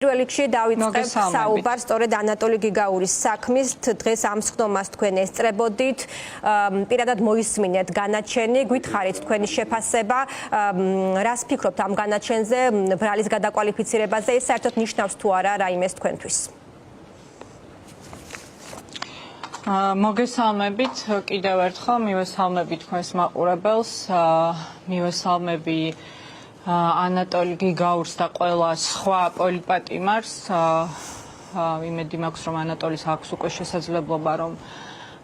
რიქსში დავიწყებ საუბარს სწორედ ანატოლი გიგაურის საქმის დღეს ამ სხდომას თქვენ ესწრებოდით პირადად მოისმინეთ განაჩენი გითხარით თქვენი შეფასება რას ფიქრობთ ამ განაჩენზე ბრალის გადაკვალიფიცირებაზე ეს საერთოდ ნიშნავს თუ არა რაიმეს თქვენთვის მოგესალმებით კიდევ ერთხელ მივესალმები თქვენს მაყურებელს მივესალმები ანატოლი გიგაურს და ყველა სხვა პოლიტპატიმარს იმედი მაქვს რომ ანატოლის აქვს უკვე შესაძლებლობა რომ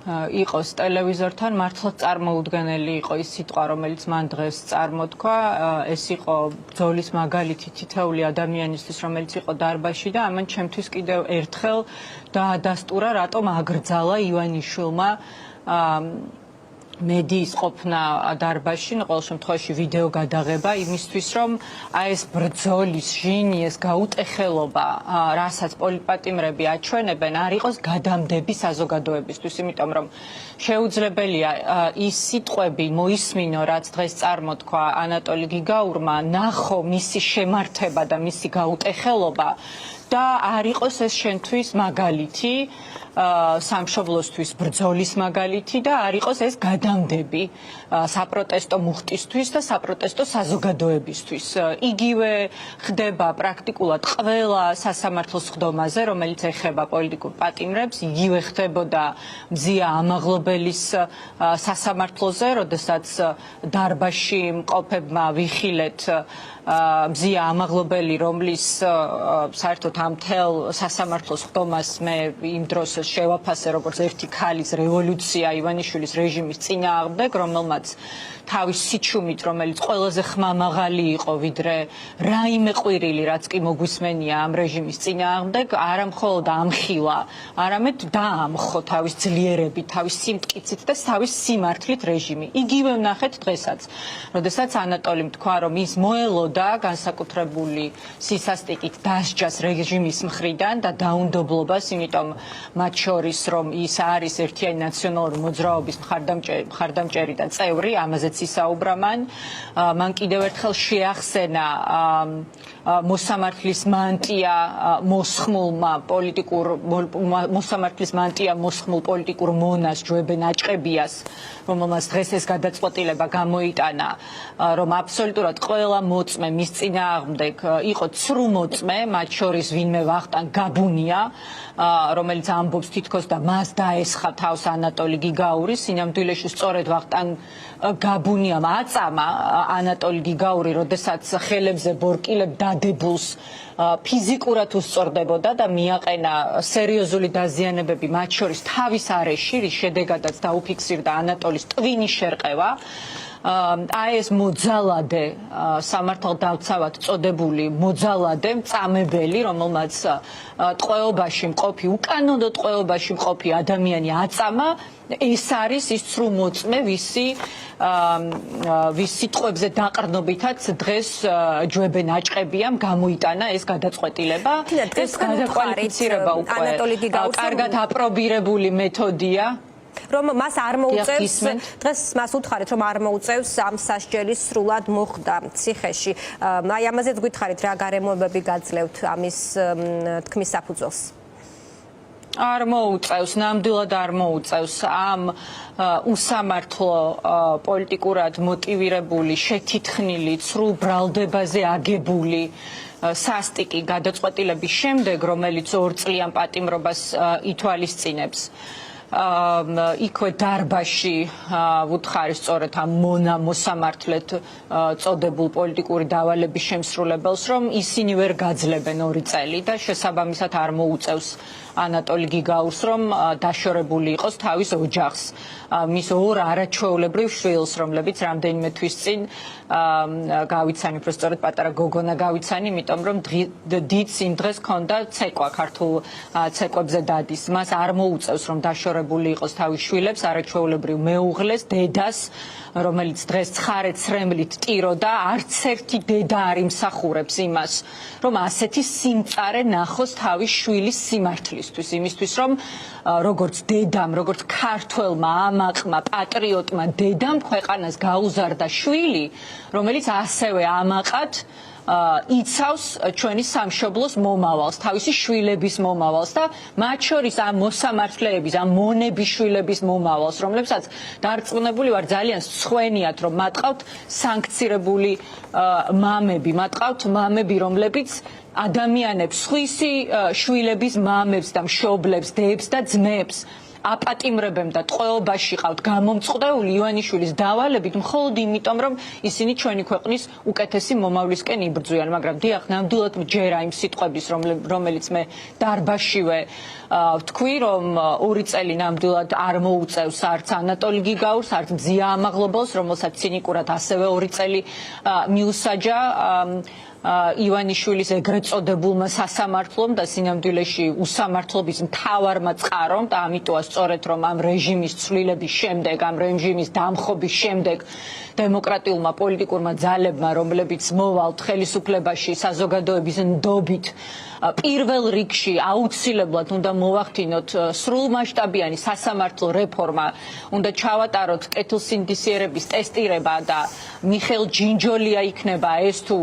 იყოს ტელევიზორთან მართლა წარმოუდგენელი იყო ის სიტყვა რომელიც მან დღეს წარმოთქვა ეს იყო ბრძოლის მაგალითი თითოეული ადამიანისთვის რომელიც იყო დარბაზში და ამან ჩემთვის კიდევ ერთხელ დაადასტურა რატომ აგრძალა ივანიშვილმა მედიის ყოფნა დარბაზში, ყოველ შემთხვევაში ვიდეო გადაღება იმისთვის, რომ ეს ბრძოლის ჟინი, ეს გაუტეხელობა, რასაც პოლიტპატიმრები აჩვენებენ, არ იყოს გადამდები საზოგადოებისთვის, იმიტომ რომ შეუძლებელია ის სიტყვები მოისმინო, რაც დღეს წარმოთქვა ანატოლი გიგაურმა, ნახო მისი შემართება და მისი გაუტეხელობა და არ იყოს ეს შენთვის მაგალითი სამშობლოსთვის ბრძოლის მაგალითი და არ იყოს ეს გადამდები საპროტესტო მუხტისთვის და საპროტესტო საზოგადოებისთვის. იგივე ხდება პრაქტიკულად ყველა სასამართლოს სხდომაზე, რომელიც ეხება პოლიტიკურ პატიმრებს, იგივე ხდებოდა მზია ამაღლობელის სასამართლოზე, როდესაც დარბაზში მყოფებმა ვიხილეთ მზია ამაღლობელი, რომლის საერთოდ ამ მთელ სასამართლოს სხდომას მე იმ დროს შევაფასე როგორც ერთი ქალის რევოლუცია ივანიშვილის რეჟიმის წინააღმდეგ, რომელმაც თავის სიჩუმით, რომელიც ყველაზე ხმამაღალი იყო ვიდრე რაიმე ყვირილი, რაც კი მოგვისმენია ამ რეჟიმის წინააღმდეგ, არა მხოლოდ ამხილა, არამედ დაამხო თავის ძლიერებით, თავის სიმტკიცით და თავის სიმართლით რეჟიმი. იგივე ვნახეთ დღესაც, როდესაც ანატოლიმ თქვა, რომ ის მოელოდა განსაკუთრებული სისასტიკით დასჯას რეჟიმის მხრიდან და დაუნდობლობას, იმიტომ მათ შორის რომ ის არის ერთიანი ნაციონალური მოძრაობის მხარდამჭერი და წევრი, ამაზეც ისაუბრა მან კიდევ ერთხელ შეახსენა მოსამართლის მანტია მოსხმულ პოლიტიკურ მონას ჯვებენ აჭყებიას, რომელმაც დღეს ეს გადაწყვეტილება გამოიტანა, რომ აბსოლუტურად ყველა მოწმე მის წინააღმდეგ იყო ცრუ მოწმე, მათ შორის ვინმე ვახტანგ გაბუნია, რომელიც ამბობს თითქოს და მას დაესხა თავს ანატოლი გიგაური, სინამდვილეში სწორედ ვახტანგ გაბუნიამ აწამა ანატოლი გიგაური, როდესაც ხელებზე ბორკილებ დადებულს ფიზიკურად უსწორდებოდა და მიაყენა სერიოზული დაზიანებები, მათ შორის თავის არეში, რის შედეგადაც დაუფიქსირდა ანატოლის ტვინის შერყევა. აი ეს მოძალადე სამართალდამცავად წოდებული მოძალადე მწამებელი, რომელმაც ტყვეობაში მყოფი, უკანონო ტყვეობაში მყოფი ადამიანი აწამა, ეს არის ის ცრუ მოწმე, ვის სიტყვებზე დაყრდნობითაც დღეს ჯვებენ აჭყებიამ გამოიტანა ეს გადაწყვეტილება. ეს გადაკვალიფიცირება უკვე კარგად აპრობირებული მეთოდია. რომ მას არ მოუწევს დღეს მას უთხარით რომ არ მოუწევს ამ სასჯელის სრულად მოხდა ციხეში. აი ამაზეც გითხარით რა გარემოებები გაძლევთ ამის თქმის საფუძველს. არ მოუწევს, ნამდვილად არ მოუწევს ამ უსამართლო პოლიტიკურად მოტივირებული, შეთითხნილი, ცრუ ბრალდებაზე აგებული სასტიკი გადაწყვეტილების შემდეგ, რომელიც 2 წლიან პატიმრობას ითვალისწინებს. იქვე დარბაზში ვუთხარი სწორედ ამ მოსამართლეთ წოდებულ პოლიტიკური დავალების შემსრულებელს, რომ ისინი ვერ გაძლებენ 2 წელი და შესაბამისად არ მოუწევს ანატოლი გიგაურს, რომ დაშორებული იყოს თავის ოჯახს, მის 2 არაჩვეულებრივ შვილს, რომლებიც რამდენიმე თვის წინ გავიცანი, უფრო სწორედ პატარა გოგონა გავიცანი, იმიტომ რომ დიდს იმ დღეს ჰქონდა ცეკვა ქართულ ცეკვებზე დადის. მას არ მოუწევს, რომ დაშორებული იყოს თავის შვილებს, არაჩვეულებრივ მეუღლეს, დედას, რომელიც დღეს ცხარე ცრემლით ტიროდა, არც ერთი დედა არ იმსახურებს იმას, რომ ასეთი სიმწარე ნახოს თავის შვილის სიმართლისთვის, იმისთვის, რომ როგორც დედამ, როგორც ქართველმა, ამაყმა, პატრიოტმა დედამ ქვეყანას გაუზარდა შვილი, რომელიც ასევე ამაყად იცავს ჩვენი სამშობლოს მომავალს, თავისი შვილების მომავალს და მათ შორის ამ მოსამართლეების, ამ მონების შვილების მომავალს, რომლებსაც დარწმუნებული ვარ ძალიან სხვენიათ, რომ მათ ყავთ სანქცირებული მამები, მათ ყავთ მამები, რომლებიც ადამიანებს, სხვისი შვილების მამებს და მშობლებს, დებს და ძმებს აპატიმრებენ და ტყვეობაში ყავთ გამომწყდეული ივანიშვილის დავალებით მხოლოდ იმიტომ, რომ ისინი ჩვენი ქვეყნის უკეთესი მომავლისკენ იბრძვიან, მაგრამ დიახ, ნამდვილად მჯერა იმ სიტყვების, რომელიც მე დარბაშივე ვთქვი, რომ 2 წელი ნამდვილად არ მოუწევს არც ანატოლი გიგაურს, არც მზია ამაღლობელს, რომელსაც ცინიკურად ასევე 2 წელი მიუსაჯა ივანიშვილის ეგრეთ წოდებულმა სასამართლომ და სინამდვილეში უსამართლობის მთავარმა წყარომ და ამიტოა სწორედ რომ ამ რეჟიმის ცვლილების შემდეგ, ამ რეჟიმის დამხობის შემდეგ დემოკრატიულმა პოლიტიკურმა ძალებმა, რომლებიც მოვალთ ხელისუფლებაში საზოგადოების ნდობით, პირველ რიგში აუცილებლად უნდა მოვახდინოთ სრულმასშტაბიანი სასამართლო რეფორმა, უნდა ჩავატაროთ კეთილსინდისიერების ტესტირება და მიხეილ ჯინჯოლია იქნება ეს თუ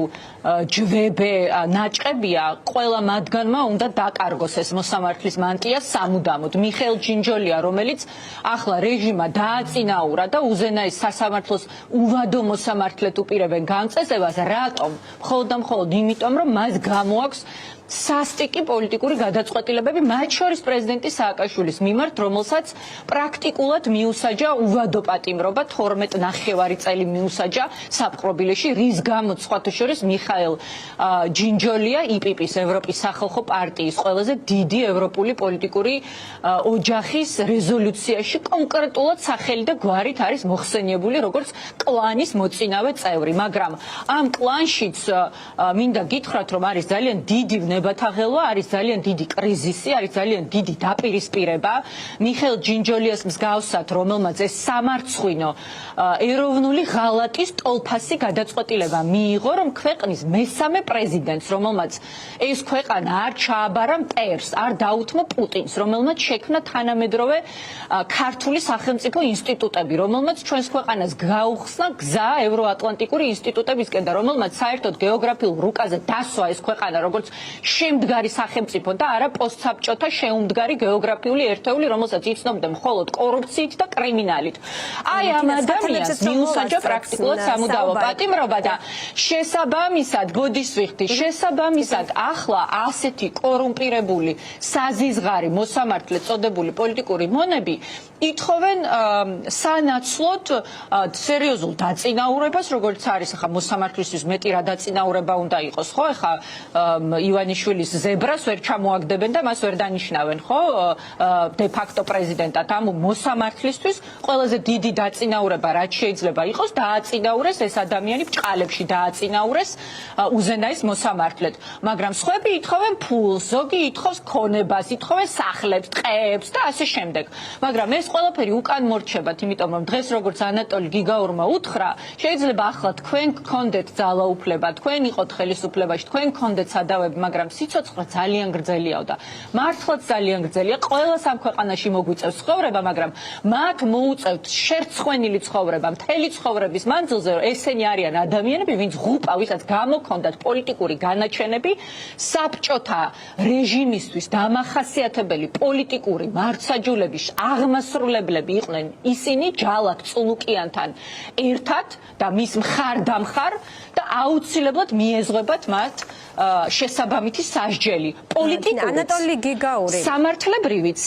ჯვებე ნაჭყებია, ყველა მათგანმა უნდა დაკარგოს ეს მოსამართლის მანტია სამუდამოდ. მიხეილ ჯინჯოლია, რომელიც ახლა რეჟიმმა დააწინაურა და უზენაეს სასამართლოს უვადო მოსამართლედ უპირებენ განწესებას, რატომ? მხოლოდ და მხოლოდ იმიტომ, რომ მას გამოაქვს სასტიკი პოლიტიკური გადაწყვეტილებები, მათ შორის პრეზიდენტი სააკაშვილის მიმართ, რომელსაც პრაქტიკულად მიუსაჯა უვადო პატიმრობა, 12.5 წელი მიუსაჯა საპყრობილეში, რის გამოც სხვათა შორის მიხეილ ჯინჯოლია იპიპის ევროპის სახალხო პარტიის ყველაზე დიდი ევროპული პოლიტიკური ოჯახის რეზოლუციაში კონკრეტულად სახელი და გვარით არის მოხსენიებული როგორც კლანის მოწინავე წევრი, მაგრამ ამ კლანშიც მინდა გითხრათ, რომ არის ძალიან დიდი ნებათაღელვა, არის ძალიან დიდი კრიზისი, არის ძალიან დიდი დაპირისპირება. მიხეილ ჯინჯოლიას მსგავსად, რომელმაც ეს სამარცხვინო ეროვნული ღალატის ტოლფასი გადაწყვეტილება მიიღო, რომ ქვეყნის მესამე პრეზიდენტს, რომელმაც ეს ქვეყანა არ ჩააბარა მტერს, არ დაუთმო პუტინს, რომელმაც შექმნა თანამედროვე ქართული სახელმწიფო ინსტიტუტები, რომელმაც ჩვენს ქვეყანას გაუხსნა გზა ევროატლანტიკური ინსტიტუტებისკენ და რომელმაც საერთოდ გეოგრაფიულ რუკაზე დასვა ეს ქვეყანა, როგორც შემდგარი სახელმწიფო და არა პოსტსაბჭოთა შეუმდგარი გეოგრაფიული ერთეული, რომელსაც იცნობდნენ მხოლოდ კორუფციით და კრიმინალით. აი ამ ადამიანს მიუსაჯა პრაქტიკულად სამუდამო პატიმრობა და შესაბამისად, ბოდისვიხთი, შესაბამისად ახლა ასეთი კორუმპირებული, საზიზღარი მოსამართლე წოდებული პოლიტიკური მონები ითხოვენ სანაცვლოდ სერიოზულ დაწინაურებას, როგორც არის ახლა მოსამართლისთვის მეტი რა დაწინაურება უნდა იყოს, ხო? ახლა ივანიშვილის ზებრას ვერ ჩამოაგდებენ და მას ვერ დანიშნავენ, ხო? დე ფაქტო პრეზიდენტად. ამ მოსამართლისთვის ყველაზე დიდი დაწინაურება რაც შეიძლება იყოს, დააწინაურეს ეს ადამიანი ბჭყალებში, დააწინაურეს უზენაეს მოსამართლედ. მაგრამ სხვები ითხოვენ ფულს, ზოგი ითხოვს ქონებას, ითხოვენ სახლებს, ტყეებს და ასე შემდეგ. მაგრამ ეს ყველაფერი უკან მორჩებათ, იმიტომ რომ დღეს როგორც ანატოლი გიგაურმა უთხრა, შეიძლება ახლა თქვენ გქონდეთ ძალაუფლება, თქვენ იყოთ ხელისუფლებაში, თქვენ გქონდეთ სადავები, მაგრამ სიცოცხლე ძალიან გრძელიაო და მართლაც ძალიან გრძელია. ყველას ამ ქვეყანაში მოგვიწევს ცხოვრება, მაგრამ მათ მოუწევთ შერცხვენილი ცხოვრება, მთელი ცხოვრების მანძილზე. ესენი არიან ადამიანები, ვინც ღუპა, ვისაც გამოქონდათ პოლიტიკური განაჩენები, საბჭოთა რეჟიმისთვის დამახასიათებელი პოლიტიკური მართსაჯულების აღმასრულებლები იყვნენ ისინი ჯალათ წულუკიანთან ერთად და მის მხარდამხარ და აუცილებლად მიეზღებათ მათ შესაბამითი სასჯელი პოლიტიკური, ანატოლი გიგაური, სამართლებრივიც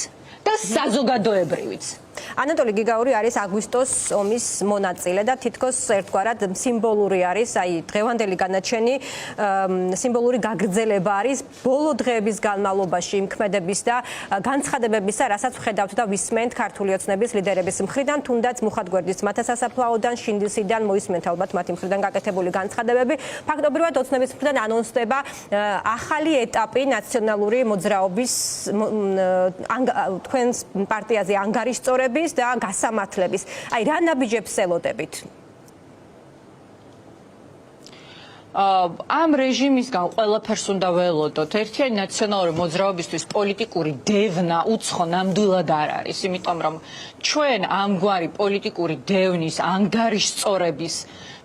და საზოგადოებრივიც. ანატოლი გიგაური არის აგვისტოს ომის მონაწილე და თითქოს ერთგვარად სიმბოლური არის, აი დღევანდელი განაჩენი სიმბოლური გაგრძელება არის ბოლო დღეების განმავლობაში იმქმედების და განცხადებებისა, რასაც ვხედავთ და ვისმენთ ქართული ოცნების ლიდერების მხრიდან, თუნდაც მუხათგვერდის მათასასაფლაოდან, შინდისიდან მოისმენთ ალბათ მათი მხრიდან გაკეთებული განცხადებები. ფაქტობრივად ოცნების მხრიდან ანონსდება ახალი ეტაპი ნაციონალური მოძრაობის თქვენს პარტიაზე ანგარიშწორების და გასამართლების. აი რა ნაბიჯებს ელოდებით? ამ რეჟიმისგან ყველაფერს უნდა ველოდოთ. ერთიანი ნაციონალური მოძრაობისთვის პოლიტიკური დევნა უცხო ნამდვილად არ არის, იმიტომ რომ ჩვენ ამგვარი პოლიტიკური დევნის ანგარიშწორების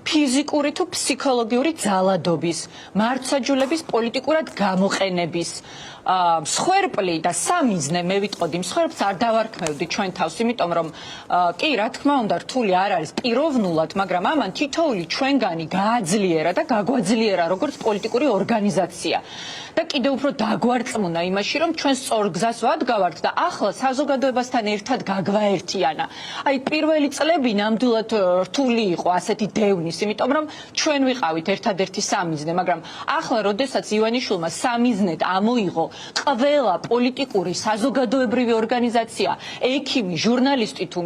ფიზიკური თუ ფსიქოლოგიური ძალადობის, მართლმსაჯულების პოლიტიკურად გამოყენების, მსხვერპლი და სამიზნე მე ვიტყოდი, მსხვერპლს არ დავარქმევდი ჩვენ თავს, იმიტომ რომ კი, რა თქმა უნდა, რთული არ არის პიროვნულად, მაგრამ ამან თითოეული ჩვენგანი გააძლიერა და გაგვაძლიერა როგორც პოლიტიკური ორგანიზაცია. და კიდევ უფრო დაგვარწმუნა იმაში, რომ ჩვენ სწორ გზას ვადგავართ და ახლა საზოგადოებასთან ერთად გაგვაერთიანა. აი, პირველი წლები ნამდვილად რთული იყო ასეთი დევნის, იმიტომ რომ ჩვენ ვიყავით ერთადერთი სამიზნე, მაგრამ ახლა, როდესაც ივანიშვილმა სამიზნედ ამოიღო ყველა პოლიტიკური საზოგადოებრივი ორგანიზაცია, ექიმი, ჟურნალისტი თუ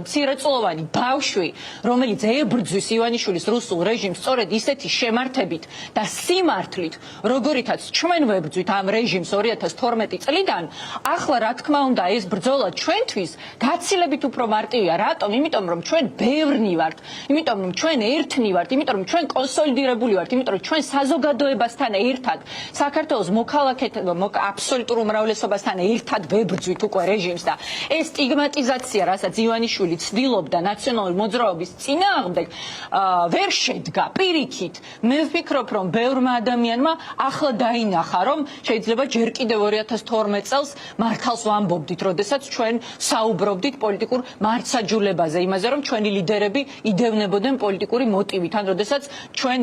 მცირეწლოვანი ბავშვი, რომელიც ებრძვის ივანიშვილის რუსულ რეჟიმს სწორედ ისეთი შემართებით და სიმართლით, როგორითაც ჩვენ ვებრძვით ამ რეჟიმს 2012 წლიდან, ახლა რა თქმა უნდა ეს ბრძოლა ჩვენთვის გაცილებით უფრო მარტივია. რატომ? იმიტომ რომ ჩვენ ბევრნი ვართ, იმიტომ რომ ჩვენ ერთნი ვართ, იმიტომ რომ ჩვენ კონსოლიდირებული ვართ, იმიტომ რომ ჩვენ საზოგადოებასთან ერთად, საქართველოს მოქალაქეთა აბსოლუტურ უმრავლესობასთან ერთად ვებრძვით უკვე რეჟიმს და ეს სტიგმატიზაცია, რასაც ივანიშვილი ცდილობდა ნაციონალური მოძრაობის წინააღმდეგ, ვერ შედგა. პირიქით, მე ვფიქრობ, რომ ბევრმა ადამიანმა ახლა დაინახა, რომ შეიძლება ჯერ კიდევ 2012 წელს მართალს ვამბობდით, როდესაც ჩვენ საუბრობდით პოლიტიკურ მართლმსაჯულებაზე, იმაზე, რომ ჩვენი ლიდერები იდევნებოდნენ პოლიტიკური მოტივით, ან როდესაც ჩვენ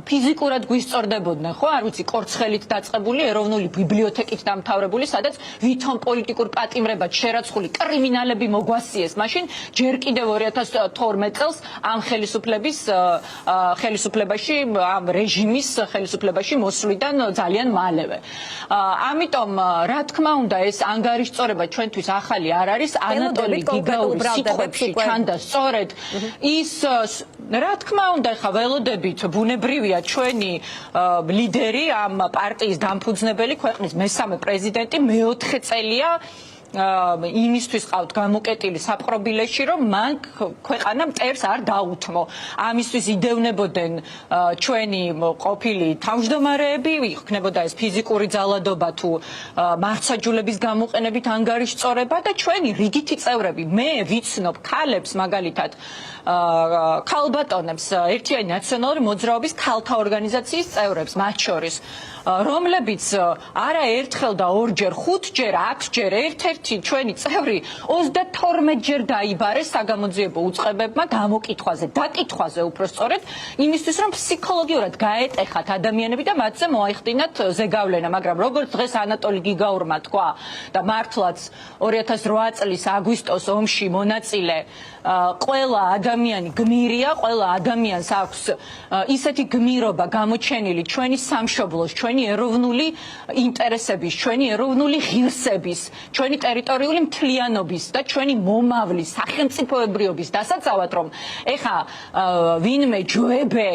ფიზიკურად გვისწორდებოდნენ, ხო, არ ვიცი, კორცხელით დაწყებული ეროვნული ბიბლიოთეკით დამთავრებული, სადაც ვითომ პოლიტიკურ პატიმრებად შერაცხული კრიმინალები მოგვასიეს. მაშინ ჯერ კიდევ 2012 წელს ამ ხელისუფლებაში, ამ რეჟიმის ხელისუფლებაში მოსვლიდან ძალიან მალევე. ამიტომ, რა თქმა უნდა, ეს ანგარიშწორება ჩვენთვის ახალი არ არის. ანატოლი გიგაურის სიტყვებში ჩანდა სწორედ ის, რა თქმა უნდა, ხა ველოდებით ბუნებრივია ჩვენი ლიდერი, ამ პარტიის დამფუძნებელი, ქვეყნის მესამე პრეზიდენტი, მეოთხე წელია იმისთვის ყავთ გამოკეტილი საპყრობილეში, რომ მან ქვეყანა მტერს არ დაუთმო. ამისთვის იდევნებოდნენ ჩვენი ყოფილი თავმჯდომარეები, იქნებოდა ეს ფიზიკური ძალადობა თუ მართლმსაჯულების გამოყენებით ანგარიშწორება და ჩვენი რიგითი წევრები. მე ვიცნობ ქალებს მაგალითად, ქალბატონებს, ერთიანი ნაციონალური მოძრაობის ქალთა ორგანიზაციის წევრებს, მათ შორის, რომლებიც არა ერთხელ და ორჯერ, ხუთჯერ, ათჯერ, ერთ-ერთი ჩვენი წევრი 32 ჯერ დაიბარეს საგამოძიებო უწყებებმა გამოკითხვაზე, დაკითხვაზე უფრო სწორედ, იმისთვის რომ ფსიქოლოგიურად გაეტეხათ ადამიანები და მათზე მოახდინათ ზეგავლენა, მაგრამ როგორც დღეს ანატოლი გიგაურმა თქვა და მართლაც 2008 წლის აგვისტოს ომში მონაწილე ყველა ადამიანი გმირია, ყველა ადამიანს აქვს ისეთი გმირობა გამოჩენილი ჩვენი სამშობლოს, ჩვენი ეროვნული ინტერესების, ჩვენი ეროვნული ღირსების, ჩვენი ტერიტორიული მთლიანობის და ჩვენი მომავლის, სახელმწიფოებრიობის დასაცავად, რომ ეხა ვინმე ჯოებე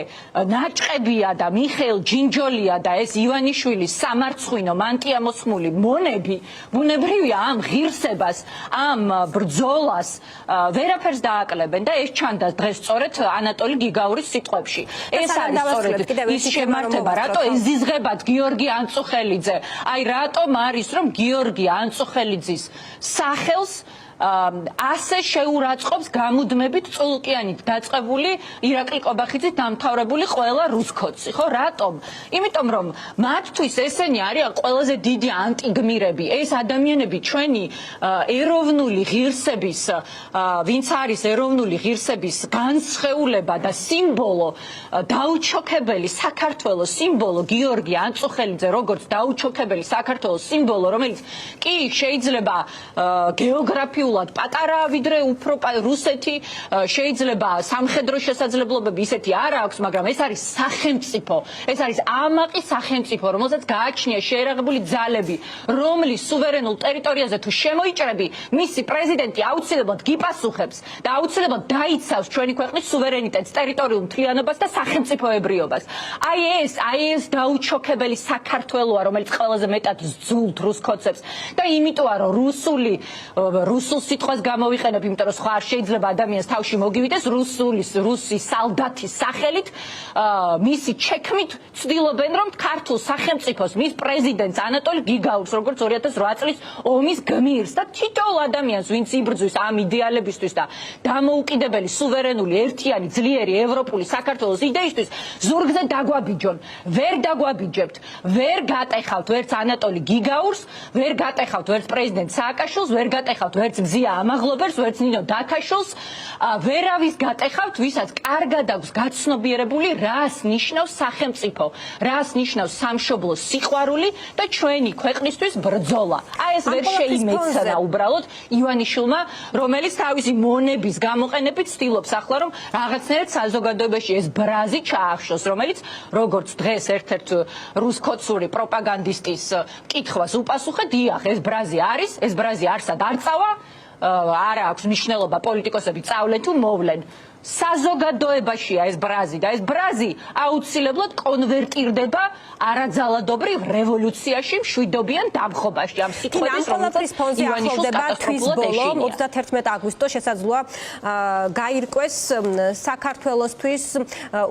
ნაჭყებია და მიხეილ ჯინჯოლია და ეს ივანიშვილის სამარცხვინო მანტიამოსხმული მონები, ბუნებრივია ამ ღირსებას, ამ ბრძოლას ვერაფერს დააკლებენ და ეს ჩანდა დღეს სწორედ ანატოლი გიგაურის სიტყვებში. ეს არის სწორედ ის შემართება, რატო ეზიზღებათ გიორგი ანწუხელიძე. აი რატომ არის, რომ გიორგი ანწუხელიძის სახელს ასე შეურაცხყოფს გამუდმებით წულკიანით დაწყებული ირაკლი კობახიძის დამთავრებული ყველა რუსკოცი, ხო? რატომ? იმიტომ რომ მათთვის ესენი არიან ყველაზე დიდი ანტიგმირები. ეს ადამიანები ჩვენი ეროვნული ღირსების, ვინც არის ეროვნული ღირსების განსხეულება და სიმბოლო, დაუჩოქებელი საქართველოს სიმბოლო გიორგი ანწუხელიძე, როგორც დაუჩოქებელი საქართველოს სიმბოლო, რომელიც კი შეიძლება გეოგრაფიულ პატარაა ვიდრე უფრო რუსეთი, შეიძლება სამხედრო შესაძლებლობები ისეთი არ აქვს, მაგრამ ეს არის სახელმწიფო, ეს არის ამაყი სახელმწიფო, რომელსაც გააჩნია შეერაღებული ძალები, რომლის სუვერენულ ტერიტორიაზე თუ შემოიჭრები, მისი პრეზიდენტი აუცილებლად გიპასუხებს და აუცილებლად დაიცავს ჩვენი ქვეყნის სუვერენიტეტს, ტერიტორიულ მთლიანობას და სახელმწიფოებრიობას. აი ეს დაუჩოქებელი საქართველოა, რომელიც ყველაზე მეტად ზულთ რუსკოცებს და იმიტოა, რომ რუსულ ქართულ სიტყვას გამოვიყენებ, იმიტომ რომ სხვა არ შეიძლება ადამიანს თავში მოგივიდეს რუსი სალდათის სახელით, მისი ჩექმით ცდილობენ რომ ქართულ სახელმწიფოს მის პრეზიდენტს ანატოლი გიგაურს როგორც 2008 წლის ომის გმირს და თითოეულ ადამიანს ვინც იბრძვის ამ იდეალებისთვის და დამოუკიდებელი სუვერენული ერთიანი ძლიერი ევროპული საქართველოს იდეისთვის ზურგზე დაგვაბიჯონ. ვერ დაგვაბიჯებთ, ვერ გატეხავთ ვერც ანატოლი გიგაურს, ვერ გატეხავთ ვერც პრეზიდენტ სააკაშვილს, ვერ გატეხავთ ვერც მზია ამაღლობერს, ვერც ნინო დაქაშვილს, ვერავის გატეხავთ, ვისაც კარგად აქვს გაცნობიერებული რას ნიშნავს სახელმწიფო, რას ნიშნავს სამშობლო სიყვარული და ჩვენი ქვეყნისთვის ბრძოლა. აი ეს ვერ შეიმეცნა უბრალოდ ივანიშვილმა, რომელიც თავისი მონების გამოყენებით ცდილობს ახლა რომ რაღაცნაირად საზოგადოებაში ეს ბრაზი ჩაახშოს, რომელიც როგორც დღეს ერთ-ერთ რუსკოცური პროპაგანდისტის კითხვას უპასუხე, დიახ, ეს ბრაზი არის, ეს ბრაზი არსად არ წავა, არა აქვს მნიშვნელობა პოლიტიკოსები წავლენ თუ მოვლენ. საზოგადოებაშია ეს ბრაზი და ეს ბრაზი აუცილებლად კონვერტირდება არაძალადობრივ რევოლუციაში, მშვიდობიან დამხობაში. ამ სიტყვების რომლის ფონზე ახლოვდება თვის ბოლო 31 აგვისტოს შესაძლოა გაირკვეს საქართველოსთვის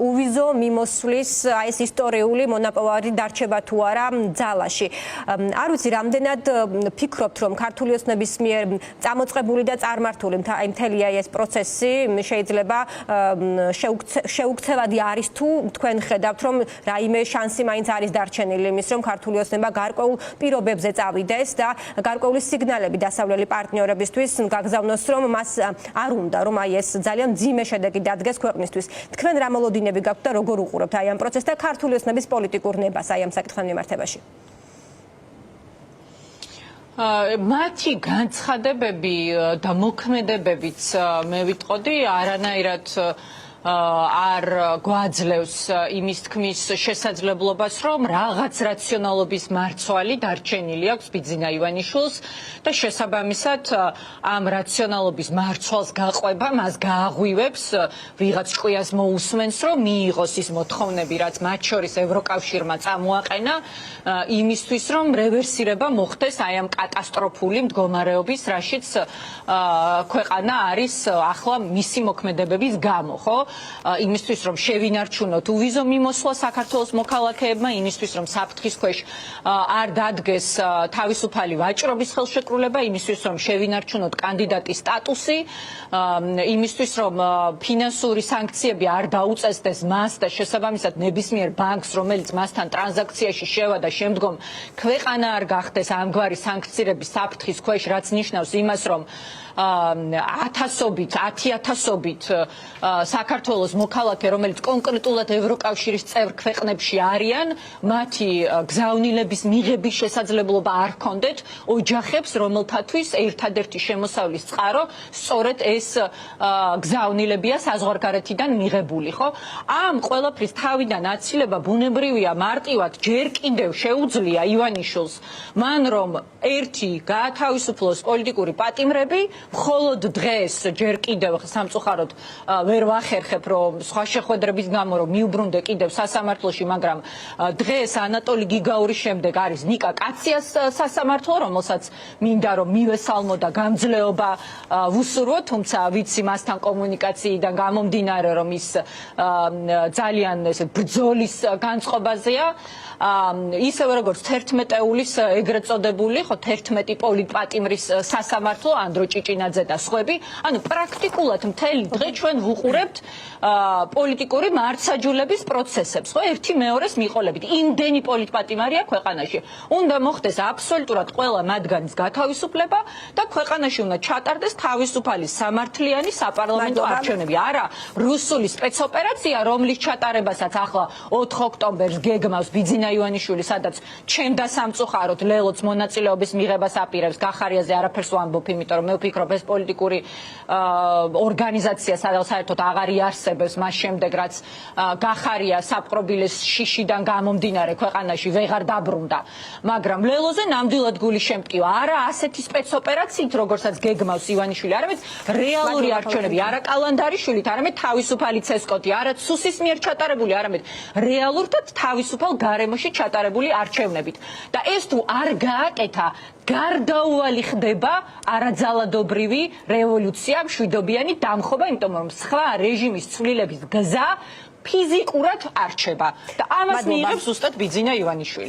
უვიზო მიმოსვლის აი ეს ისტორიული მონაპოვარი დარჩება თუ არა ძალაში. არ ვიცი, რამდენად ფიქრობთ, რომ ქართული ოცნების მიერ წამოწყებული და წარმართული მთელი აი ეს პროცესი შეიძლება შეუქცევადი არის თუ თქვენ ხედავთ რომ რაიმე შანსი მაინც არის დარჩენილი იმის რომ ქართული ოცნება გარკვეულ პირობებზე წავიდეს და გარკვეული სიგნალები დასავლელი პარტნიორებისთვის გაგზავნოს რომ მას არ უნდა რომ აი ეს ძალიან მძიმე შედეგი დადგეს ქვეყნისთვის. თქვენ რა მოლოდინები გაქვთ და როგორ უყურებთ აი ამ პროცესს და ქართული ოცნების პოლიტიკურ ნებას აი ამ საკითხთან მიმართებაში? მათი განცხადებები და მოქმედებებიც მე ვიტყოდი არანაირად არ გვაძლევს იმის თქმის შესაძლებლობას, რომ რაღაც რაციონალობის მარცვალი დარჩენილი აქვს ბიძინა ივანიშვილს და შესაბამისად ამ რაციონალობის მარცვალს გაყვება, მას გააღვივებს, ვიღაც ჭკვიას მოусმენს, რომ მიიღოს ის მოთხოვნები, რაც მათ შორის ევროკავშირმა წამოაყენა, იმისთვის, რომ რევერსირება მოხდეს აი ამ კატასტროფული მდგომარეობის, რაშიც ქვეყანა არის ახლა მისი მოქმედებების გამო, ხო? იმისთვის რომ შევინარჩუნოთ უვიზო მიმოსვლა საქართველოს მოქალაქეებმა, იმისთვის რომ საფრთხის ქვეშ არ დადგეს თავისუფალი ვაჭრობის ხელშეკრულება, იმისთვის რომ შევინარჩუნოთ კანდიდატის სტატუსი, იმისთვის რომ ფინანსური სანქციები არ დაუწესდეს მას და შესაბამისად ნებისმიერ ბანკს, რომელიც მასთან ტრანზაქციაში შევა და შემდგომ ქვეყანა არ გახდეს ამგვარი სანქციების საფრთხის ქვეშ, რაც ნიშნავს იმას, რომ 10,000-ობით საქართველოს მოქალაქე, რომელიც კონკრეტულად ევროკავშირის წევრ ქვეყნებში არიან, მათი გზავნილების მიღების შესაძლებლობა არ ჰქონდეთ ოჯახებს, რომელთათვის ერთადერთი შემოსავლის წყარო სწორედ ეს გზავნილებია საზღვარგარეთიდან მიღებული, ხო? ამ ყველაფრის თავიდან აცილება ბუნებრივია, მარტივად ჯერ კიდევ შეუძლია ივანიშვილს მან რომ ერთი გაათავისუფლოს პოლიტიკური პატიმრები, მხოლოდ დღეს ჯერ კიდევ სამწუხაროდ ვერ ვახერხებ რომ სხვა შეხვედრების გამო რომ მიუბრუნდე კიდევ სასამართლოში, მაგრამ დღეს ანატოლი გიგაურის შემდეგ არის ნიკა კაციას სასამართლო, რომელსაც მინდა რომ მივესალმო და გამძლეობა ვუსურვო, თუმცა ვიცი მასთან კომუნიკაციიდან გამომდინარე რომ ის ძალიან ესე ბრძოლის განწყობაზეა. ისევე როგორც 11-ეულის ეგრეთ წოდებული, ხო 11 პოლიტპატიმრის სასამართლო, ანდრო ჭიჭინაძე და სხვები, ანუ პრაქტიკულად მთელი დღე ჩვენ ვუყურებთ პოლიტიკური მართსაჯულების პროცესებს, ხო, ერთი მეორეს მიყოლებით. იმდენი პოლიტპატიმარია ქვეყანაში. უნდა მოხდეს აბსოლუტურად ყველა მათგანის გათავისუფლება და ქვეყანაში უნდა ჩატარდეს თავისუფალი სამართლიანი საპარლამენტო არჩევნები. არა რუსული სპეცოპერაცია, რომლის ჩატარებასაც ახლა 4 ოქტომბერს გეგმავს ბიძინა ივანიშვილი, სადაც ჩემ და სამწუხაროდ ლელოც მონაწილეობის მიღებას აპირებს. გახარიაზე არაფერს ვამბობ, იმიტომ რომ მე ვფიქრობ ეს პოლიტიკური ორგანიზაცია საერთოდ აღარ იარსებებს მას შემდეგ, რაც გახარია საპყრობილეს შიშიდან გამომდინარე ქვეყანაში ვეღარ დაბრუნდა. მაგრამ ლელოზე ნამდვილად გული შემტკივა. არა ასეთი სპეცოპერაციით, როგორცაც გეგმავს ივანიშვილი, არამედ რეალური არჩევნები, არა კალანდარიშვილით, არამედ თავისუფალი ცესკოთი, არა სუსის მიერ ჩატარებული, არამედ რეალურ და თავისუფალ გარემოში ჩატარებული არჩევნებით. და ეს თუ არ გააკეთა გარდაუვალი ხდება არაძალადობრივი რევოლუცია, მშვიდობიანი დამხობა, იმიტომ რომ სხვა რეჟიმის ცვლილების გზა ფიზიკურად არ რჩება და ამას მიიღებს ზუსტად ბიძინა ივანიშვილი.